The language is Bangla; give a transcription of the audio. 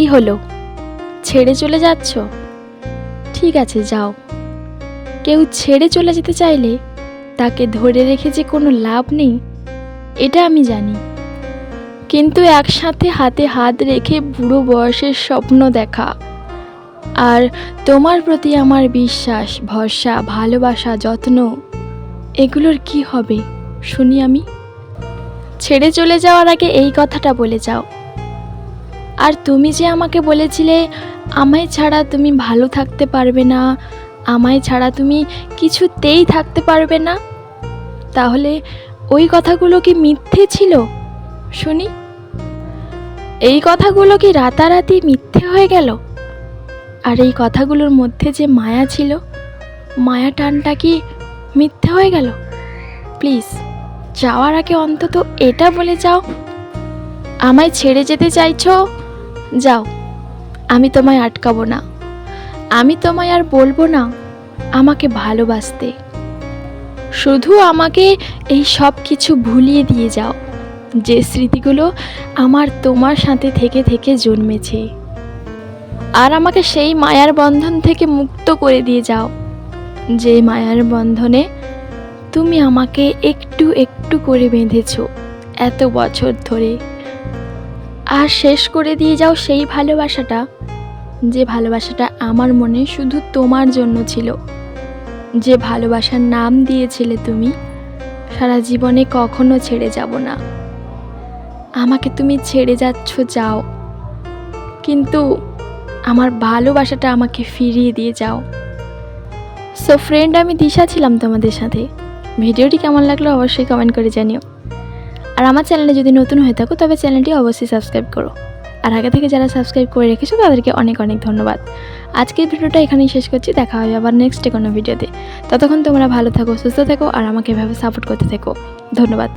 কি হলো, ছেড়ে চলে যাচ্ছ? ঠিক আছে, যাও। কেউ ছেড়ে চলে যেতে চাইলে তাকে ধরে রেখে যে কোনো লাভ নেই, এটা আমি জানি। কিন্তু একসাথে হাতে হাত রেখে বুড়ো বয়সের স্বপ্ন দেখা আর তোমার প্রতি আমার বিশ্বাস, ভরসা, ভালোবাসা, যত্ন, এগুলোর কি হবে শুনি আমি? ছেড়ে চলে যাওয়ার আগে এই কথাটা বলে যাও। আর তুমি যে আমাকে বলেছিলে আমায় ছাড়া তুমি ভালো থাকতে পারবে না, আমায় ছাড়া তুমি কিছুতেই থাকতে পারবে না, তাহলে ওই কথাগুলো কি মিথ্যে ছিল শুনি? এই কথাগুলো কি রাতারাতি মিথ্যে হয়ে গেল? আর এই কথাগুলোর মধ্যে যে মায়া ছিল, মায়া টানটা কি মিথ্যে হয়ে গেল? প্লিজ যাওয়ার আগে অন্তত এটা বলে যাও, আমায় ছেড়ে যেতে চাইছো? যাও, আমি তোমায় আটকাবো না, আমি তোমায় আর বলবো না আমাকে ভালোবাসতে। শুধু আমাকে এই সব কিছু ভুলিয়ে দিয়ে যাও, যে স্মৃতিগুলো আমার তোমার সাথে থেকে থেকে জন্মেছে। আর আমাকে সেই মায়ার বন্ধন থেকে মুক্ত করে দিয়ে যাও, যে মায়ার বন্ধনে তুমি আমাকে একটু একটু করে বেঁধেছ এত বছর ধরে। আর শেষ করে দিয়ে যাও সেই ভালোবাসাটা, যে ভালোবাসাটা আমার মনে শুধু তোমার জন্য ছিল, যে ভালোবাসার নাম দিয়েছিলে তুমি সারা জীবনে কখনো ছেড়ে যাব না। আমাকে তুমি ছেড়ে যাচ্ছ, যাও, কিন্তু আমার ভালোবাসাটা আমাকে ফিরিয়ে দিয়ে যাও। সো ফ্রেন্ড, আমি দিশা ছিলাম তোমাদের সাথে। ভিডিওটি কেমন লাগলো অবশ্যই কমেন্ট করে জানিও। আর আমার চ্যানেলে যদি নতুন হয়ে থাকো তবে চ্যানেলটি অবশ্যই সাবস্ক্রাইব করো। আর আগে থেকে যারা সাবস্ক্রাইব করে রেখেছো তাদেরকে অনেক অনেক ধন্যবাদ। আজকের ভিডিওটা এখানেই শেষ করছি, দেখা হবে আবার নেক্সট কোনো ভিডিওতে। ততক্ষণ তোমরা ভালো থাকো, সুস্থ থেকো আর আমাকে এভাবে সাপোর্ট করতে থেকো। ধন্যবাদ।